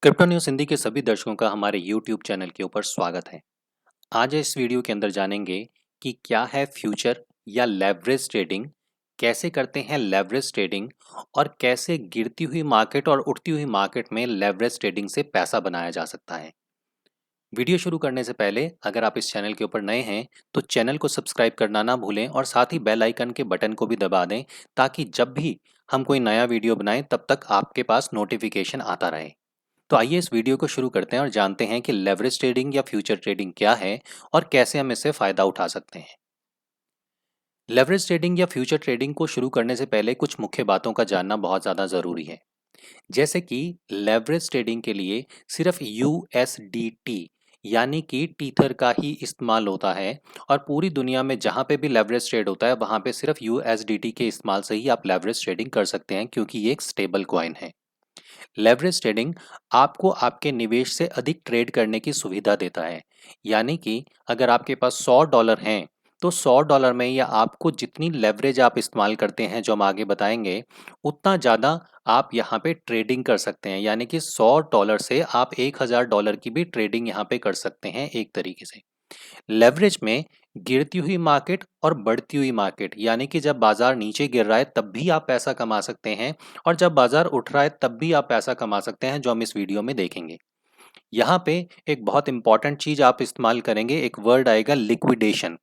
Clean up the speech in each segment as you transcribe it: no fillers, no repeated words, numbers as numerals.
Crypto news Hindi के सभी दर्शकों का हमारे यूट्यूब चैनल के ऊपर स्वागत है। आज इस वीडियो के अंदर जानेंगे कि क्या है फ्यूचर या लेवरेज ट्रेडिंग, कैसे करते हैं लेवरेज ट्रेडिंग और कैसे गिरती हुई मार्केट और उठती हुई मार्केट में लेवरेज ट्रेडिंग से पैसा बनाया जा सकता है। वीडियो शुरू करने से पहले अगर आप इस चैनल के ऊपर नए हैं तो चैनल को सब्सक्राइब करना ना भूलें और साथ ही बेल आइकन के बटन को भी दबा दें ताकि जब भी हम कोई नया वीडियो बनाएं तब तक आपके पास नोटिफिकेशन आता रहे। तो आइए इस वीडियो को शुरू करते हैं और जानते हैं कि लेवरेज ट्रेडिंग या फ्यूचर ट्रेडिंग क्या है और कैसे हम इससे फायदा उठा सकते हैं। लेवरेज ट्रेडिंग या फ्यूचर ट्रेडिंग को शुरू करने से पहले कुछ मुख्य बातों का जानना बहुत ज़्यादा ज़रूरी है। जैसे कि लेवरेज ट्रेडिंग के लिए सिर्फ यूएसडीटी यानी कि टीथर का ही इस्तेमाल होता है और पूरी दुनिया में जहाँ पे भी लेवरेज ट्रेड होता है वहाँ पे सिर्फ यूएसडीटी के इस्तेमाल से ही आप लेवरेज ट्रेडिंग कर सकते हैं क्योंकि ये एक स्टेबल कॉइन है। लेवरेज ट्रेडिंग आपको आपके निवेश से अधिक ट्रेड करने की सुविधा देता है। यानी कि अगर आपके पास $100 हैं तो $100 में या आपको जितनी लेवरेज आप इस्तेमाल करते हैं जो हम आगे बताएंगे उतना ज़्यादा आप यहाँ पे ट्रेडिंग कर सकते हैं। यानी कि $100 से आप $1000 की भी ट्रेडिंग यहाँ पे कर सकते हैं एक तरीके से। लेवरेज में गिरती हुई मार्केट और बढ़ती हुई मार्केट यानी कि जब बाजार नीचे गिर रहा है तब भी आप पैसा कमा सकते हैं और जब बाजार उठ रहा है तब भी आप पैसा कमा सकते हैं, जो हम इस वीडियो में देखेंगे। यहाँ पे एक बहुत इंपॉर्टेंट चीज आप इस्तेमाल करेंगे, एक वर्ड आएगा लिक्विडेशन।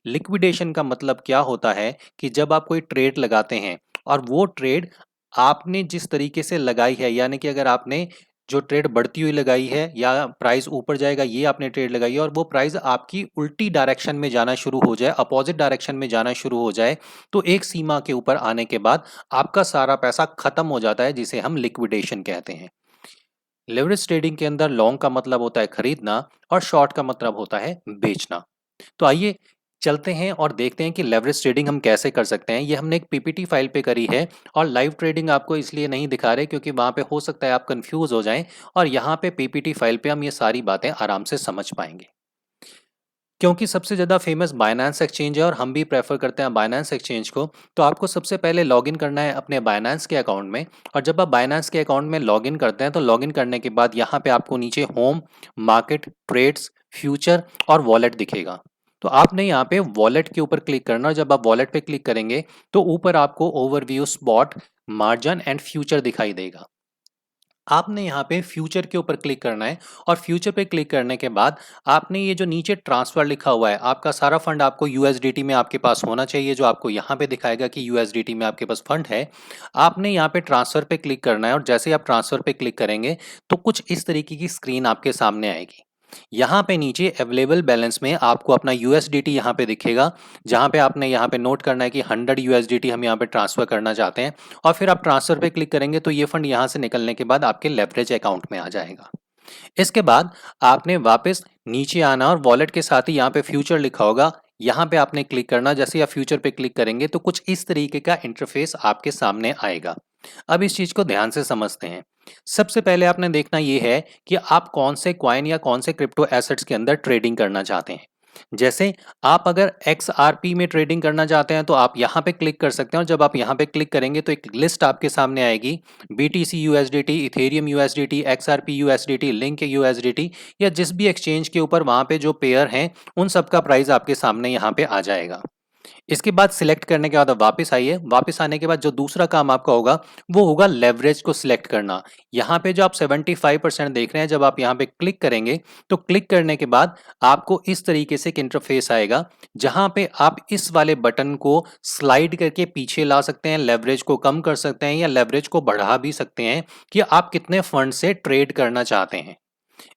लिक्विडेशन का मतलब क्या होता है कि जब आप कोई ट्रेड लगाते हैं और वो ट्रेड आपने जिस तरीके से लगाई है, यानी कि अगर आपने जो ट्रेड बढ़ती हुई लगाई है या प्राइस ऊपर जाएगा ये आपने ट्रेड लगाई है और वो प्राइस आपकी उल्टी डायरेक्शन में जाना शुरू हो जाए, अपोजिट डायरेक्शन में जाना शुरू हो जाए, तो एक सीमा के ऊपर आने के बाद आपका सारा पैसा खत्म हो जाता है, जिसे हम लिक्विडेशन कहते हैं। लेवरेज ट्रेडिंग के अंदर लॉन्ग का मतलब होता है खरीदना और शॉर्ट का मतलब होता है बेचना। तो आइए चलते हैं और देखते हैं कि लेवरेज ट्रेडिंग हम कैसे कर सकते हैं। ये हमने एक पीपीटी फाइल पे करी है और लाइव ट्रेडिंग आपको इसलिए नहीं दिखा रहे क्योंकि वहाँ पे हो सकता है आप कंफ्यूज हो जाएं और यहाँ पे पीपीटी फाइल पे हम ये सारी बातें आराम से समझ पाएंगे। क्योंकि सबसे ज़्यादा फेमस बायनांस एक्सचेंज है और हम भी प्रेफर करते हैं बायनांस एक्सचेंज को, तो आपको सबसे पहले लॉगिन करना है अपने बायनांस के अकाउंट में। और जब आप बायनांस के अकाउंट में लॉगिन करते हैं तो लॉगिन करने के बाद यहाँ पे आपको नीचे होम, मार्केट, ट्रेड्स, फ्यूचर और वॉलेट दिखेगा। तो आपने यहाँ पे वॉलेट के ऊपर क्लिक करना और जब आप वॉलेट पे क्लिक करेंगे तो ऊपर आपको overview, spot, margin and future दिखाई देगा। आपने यहाँ पे फ्यूचर के ऊपर क्लिक करना है और फ्यूचर पे क्लिक करने के बाद आपने ये जो नीचे ट्रांसफर लिखा हुआ है, आपका सारा फंड आपको यूएसडीटी में आपके पास होना चाहिए, जो आपको यहाँ पे दिखाएगा कि यूएसडीटी में आपके पास फंड है। आपने यहाँ पे ट्रांसफर पे क्लिक करना है और जैसे ही आप ट्रांसफर पे क्लिक करेंगे तो कुछ इस तरीके की स्क्रीन आपके सामने आएगी। यहाँ पे नीचे अवेलेबल बैलेंस में आपको अपना यूएसडीटी यहाँ पे दिखेगा, जहाँ पे आपने यहाँ पे नोट करना है कि 100 यूएसडीटी हम यहाँ पे ट्रांसफर करना चाहते हैं और फिर आप ट्रांसफर पे क्लिक करेंगे तो ये फंड यहाँ से निकलने के बाद आपके लेवरेज अकाउंट में आ जाएगा। इसके बाद आपने वापस नीचे आना और वॉलेट के साथ ही यहाँ पे फ्यूचर लिखा होगा, यहाँ पे आपने क्लिक करना। जैसे आप फ्यूचर पे क्लिक करेंगे तो कुछ इस तरीके का इंटरफेस आपके सामने आएगा। अब इस चीज को ध्यान से समझते हैं। सबसे पहले आपने देखना ये है कि आप कौन से कॉइन या कौन से क्रिप्टो एसेट्स के अंदर ट्रेडिंग करना चाहते हैं। जैसे आप अगर XRP में ट्रेडिंग करना चाहते हैं तो आप यहाँ पे क्लिक कर सकते हैं और जब आप यहाँ पे क्लिक करेंगे तो एक लिस्ट आपके सामने आएगी, BTC USDT, Ethereum USDT, XRP USDT, link USDT या जिस भी एक्सचेंज के ऊपर वहाँ पे जो पेयर हैं उन सब का प्राइस आपके सामने यहाँ पे आ जाएगा। इसके बाद सिलेक्ट करने के बाद आप वापस आइए। वापस आने के बाद जो दूसरा काम आपका होगा वो होगा लेवरेज को सिलेक्ट करना। यहाँ पे जो आप 75% देख रहे हैं, जब आप यहाँ पे क्लिक करेंगे तो क्लिक करने के बाद आपको इस तरीके से एक इंटरफेस आएगा, जहाँ पे आप इस वाले बटन को स्लाइड करके पीछे ला सकते हैं, लेवरेज को कम कर सकते हैं या लेवरेज को बढ़ा भी सकते हैं कि आप कितने फंड से ट्रेड करना चाहते हैं।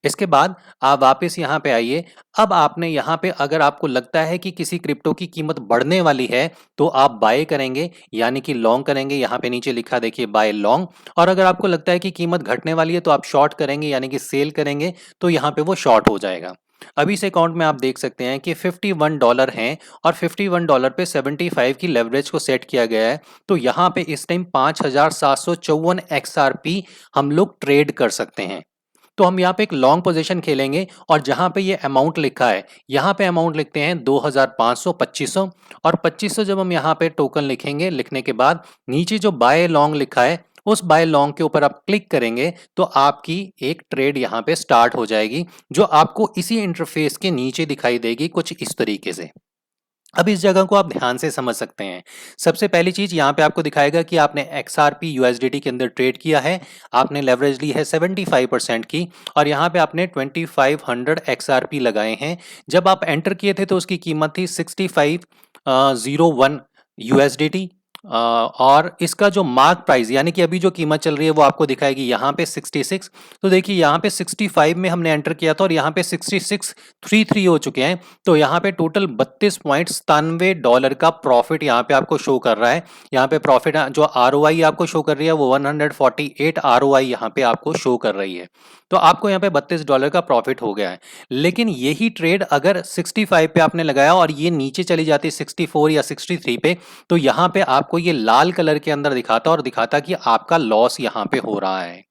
इसके बाद आप वापस यहाँ पे आइए। अब आपने यहाँ पे अगर आपको लगता है कि किसी क्रिप्टो की कीमत बढ़ने वाली है तो आप बाय करेंगे, यानी कि लॉन्ग करेंगे। यहाँ पे नीचे लिखा देखिए बाय लॉन्ग। और अगर आपको लगता है कि कीमत घटने वाली है तो आप शॉर्ट करेंगे, यानी कि सेल करेंगे, तो यहाँ पे वो शॉर्ट हो जाएगा। अभी इस अकाउंट में आप देख सकते हैं कि $51 हैं और $51 पे 75 की लेवरेज को सेट किया गया है। तो यहाँ पे इस टाइम 5754 XRP हम लोग ट्रेड कर सकते हैं। तो हम यहाँ पे एक लॉन्ग पोजीशन खेलेंगे और जहाँ पे ये अमाउंट लिखा है यहाँ पे अमाउंट लिखते हैं 2500, 2500 और 2500 जब हम यहाँ पे टोकन लिखेंगे, लिखने के बाद नीचे जो बाय लॉन्ग लिखा है उस बाय लॉन्ग के ऊपर आप क्लिक करेंगे तो आपकी एक ट्रेड यहाँ पे स्टार्ट हो जाएगी, जो आपको इसी इंटरफेस के नीचे दिखाई देगी कुछ इस तरीके से। अब इस जगह को आप ध्यान से समझ सकते हैं। सबसे पहली चीज यहाँ पे आपको दिखाएगा कि आपने XRP USDT के अंदर ट्रेड किया है, आपने लेवरेज ली है 75% की और यहाँ पे आपने 2500 XRP लगाए हैं। जब आप एंटर किए थे तो उसकी कीमत थी 6501 USDT और इसका जो मार्क प्राइस यानी कि अभी जो कीमत चल रही है वो आपको दिखाएगी यहाँ पे 66। तो देखिए यहाँ पे 65 में हमने एंटर किया था और यहाँ पे 6633 हो चुके हैं। तो यहाँ पे टोटल $32.97 का प्रॉफिट यहाँ पे आपको शो कर रहा है। यहाँ पे प्रॉफिट जो ROI आपको शो कर रही है वो 148 ROI यहाँ पे आपको शो कर रही है। तो आपको यहाँ पे $32 का प्रॉफिट हो गया है। लेकिन यही ट्रेड अगर 65 पे आपने लगाया और ये नीचे चली जाती 64 या 63 पे, तो यहाँ पे आपको ये लाल कलर के अंदर दिखाता और दिखाता कि आपका लॉस यहाँ पे हो रहा है।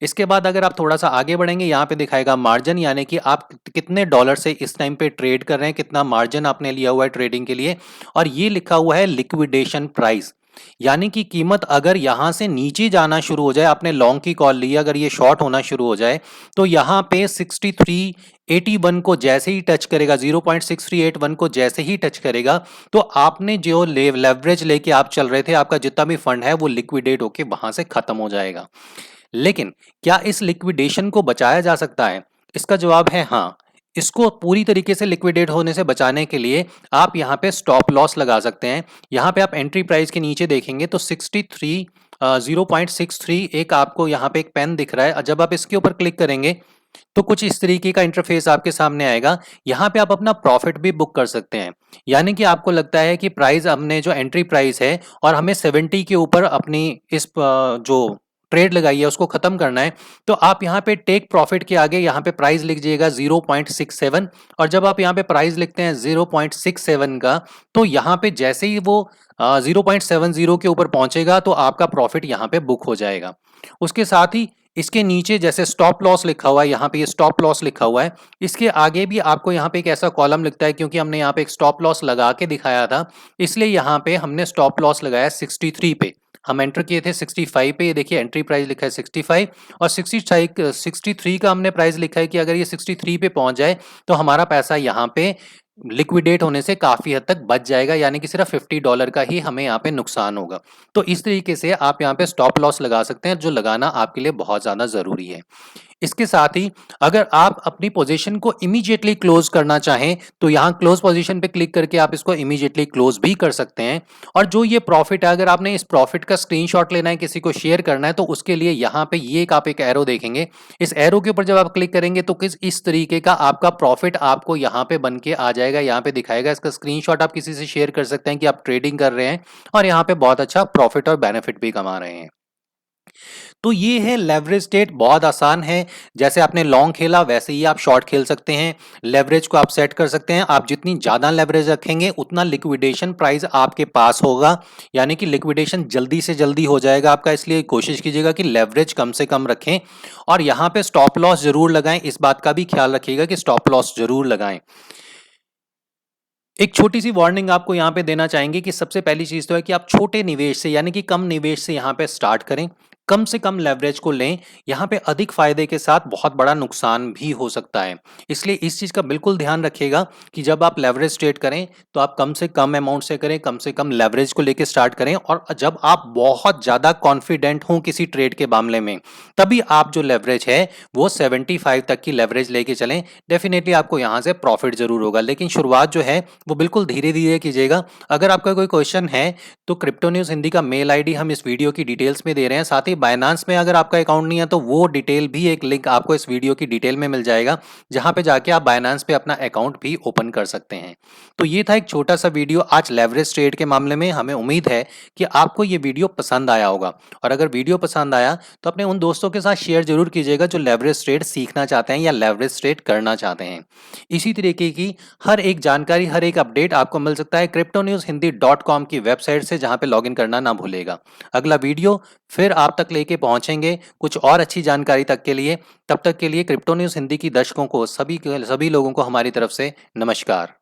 इसके बाद अगर आप थोड़ा सा आगे बढ़ेंगे यहाँ पे दिखाएगा मार्जिन, यानी कि आप कितने डॉलर से इस टाइम पे ट्रेड कर रहे हैं, कितना मार्जिन आपने लिया हुआ है ट्रेडिंग के लिए। और ये लिखा हुआ है लिक्विडेशन प्राइस, यानी कि कीमत अगर यहां से नीचे जाना शुरू हो जाए, आपने लॉन्ग की कॉल ली, अगर ये शॉर्ट होना शुरू हो जाए तो यहां पे 6381 को जैसे ही टच करेगा, 0.6381 को जैसे ही टच करेगा तो आपने जो लेवरेज लेके आप चल रहे थे, आपका जितना भी फंड है वो लिक्विडेट होके वहां से खत्म हो जाएगा। लेकिन क्या इस लिक्विडेशन को बचाया जा सकता है? इसका जवाब है हाँ। इसको पूरी तरीके से लिक्विडेट होने से बचाने के लिए आप यहाँ पे स्टॉप लॉस लगा सकते हैं। यहाँ पे आप एंट्री प्राइस के नीचे देखेंगे तो 0.63 एक आपको यहाँ पे एक पेन दिख रहा है। जब आप इसके ऊपर क्लिक करेंगे तो कुछ इस तरीके का इंटरफेस आपके सामने आएगा। यहाँ पे आप अपना प्रॉफिट भी बुक कर सकते हैं, यानी कि आपको लगता है कि प्राइस हमने जो एंट्री प्राइस है और हमें 70 के ऊपर अपनी इस जो ट्रेड लगाई है उसको खत्म करना है, तो आप यहाँ पे टेक प्रॉफिट के आगे यहाँ पे प्राइस लिख दीजिएगा 0.67। और जब आप यहाँ पे प्राइस लिखते हैं 0.67 का, तो यहाँ पे जैसे ही वो 0.70 के ऊपर पहुंचेगा तो आपका प्रॉफिट यहाँ पे बुक हो जाएगा। उसके साथ ही इसके नीचे जैसे स्टॉप लॉस लिखा हुआ है, यहाँ पे ये स्टॉप लॉस लिखा हुआ है, इसके आगे भी आपको यहाँ पे एक ऐसा कॉलम लिखता है, क्योंकि हमने यहाँ पे एक स्टॉप लॉस लगा के दिखाया था इसलिए यहाँ पे हमने स्टॉप लॉस लगाया 63 पे। हम एंटर किए थे 65 पे, ये देखिए एंट्री प्राइस लिखा है 65 और 63 का हमने प्राइस लिखा है कि अगर ये 63 पे पहुंच जाए तो हमारा पैसा यहाँ पे लिक्विडेट होने से काफी हद तक बच जाएगा, यानी कि सिर्फ $50 का ही हमें यहाँ पे नुकसान होगा। तो इस तरीके से आप यहाँ पे स्टॉप लॉस लगा सकते हैं, जो लगाना आपके लिए बहुत ज्यादा जरूरी है। इसके साथ ही अगर आप अपनी पोजीशन को इमीडिएटली क्लोज करना चाहें तो यहाँ क्लोज पोजीशन पे क्लिक करके आप इसको इमीडिएटली क्लोज भी कर सकते हैं। और जो ये प्रॉफिट है, अगर आपने इस प्रॉफिट का स्क्रीनशॉट लेना है, किसी को शेयर करना है, तो उसके लिए यहाँ पे ये आप एक एरो देखेंगे। इस एरो के ऊपर जब आप क्लिक करेंगे तो किस इस तरीके का आपका प्रॉफिट आपको यहाँ पे बन के आ जाएगा, यहाँ पे दिखाएगा। इसका स्क्रीनशॉट आप किसी से शेयर कर सकते हैं कि आप ट्रेडिंग कर रहे हैं और यहाँ पे बहुत अच्छा प्रॉफिट और बेनिफिट भी कमा रहे हैं। तो ये है लेवरेज ट्रेड, बहुत आसान है। जैसे आपने लॉन्ग खेला वैसे ही आप शॉर्ट खेल सकते हैं। लेवरेज को आप सेट कर सकते हैं, आप जितनी ज़्यादा लेवरेज रखेंगे उतना लिक्विडेशन प्राइस आपके पास होगा, यानी कि लिक्विडेशन जल्दी से जल्दी हो जाएगा आपका। इसलिए कोशिश कीजिएगा कि लेवरेज कम से कम रखें और यहाँ पे स्टॉप लॉस जरूर लगाएं। इस बात का भी ख्याल रखिएगा कि स्टॉप लॉस जरूर लगाएं। एक छोटी सी वार्निंग आपको यहाँ पे देना चाहेंगे कि सबसे पहली चीज तो है कि आप छोटे निवेश से, यानी कि कम निवेश से यहाँ पे स्टार्ट करें, कम से कम लेवरेज को लें। यहाँ पे अधिक फायदे के साथ बहुत बड़ा नुकसान भी हो सकता है, इसलिए इस चीज का बिल्कुल ध्यान रखिएगा कि जब आप लेवरेज ट्रेड करें तो आप कम से कम अमाउंट से करें, कम से कम लेवरेज को लेके स्टार्ट करें। और जब आप बहुत ज्यादा कॉन्फिडेंट हों किसी ट्रेड के मामले में, तभी आप जो लेवरेज है वो 75 तक की लेवरेज लेके चलें। डेफिनेटली आपको यहाँ से प्रॉफिट जरूर होगा, लेकिन शुरुआत जो है वो बिल्कुल धीरे धीरे कीजिएगा। अगर आपका कोई क्वेश्चन है तो क्रिप्टो न्यूज़ हिंदी का मेल आईडी हम इस वीडियो की डिटेल्स में दे रहे हैं। साथ ही बाइनांस में अगर आपका अकाउंट नहीं है तो वो डिटेल भी, एक लिंक आपको इस वीडियो की डिटेल में मिल जाएगा, जहां पे जाके आप बाइनांस पे अपना अकाउंट भी ओपन कर सकते हैं। तो ये था एक छोटा सा वीडियो आज लेवरेज ट्रेड के मामले में। हमें उम्मीद है कि आपको ये वीडियो पसंद आया होगा, और अगर वीडियो पसंद आया तो अपने उन दोस्तों के साथ शेयर जरूर कीजिएगा जो लेवरेज ट्रेड सीखना चाहते हैं या लेवरेज ट्रेड करना चाहते हैं। इसी तरीके की हर एक जानकारी, हर एक अपडेट आपको मिल सकता है cryptonewshindy.com की वेबसाइट से, जहां पे लॉगिन करना ना भूलेगा। अगला वीडियो फिर आप तक लेके पहुंचेंगे कुछ और अच्छी जानकारी तक के लिए। तब तक के लिए क्रिप्टो न्यूज़ हिंदी की दर्शकों को, सभी लोगों को हमारी तरफ से नमस्कार।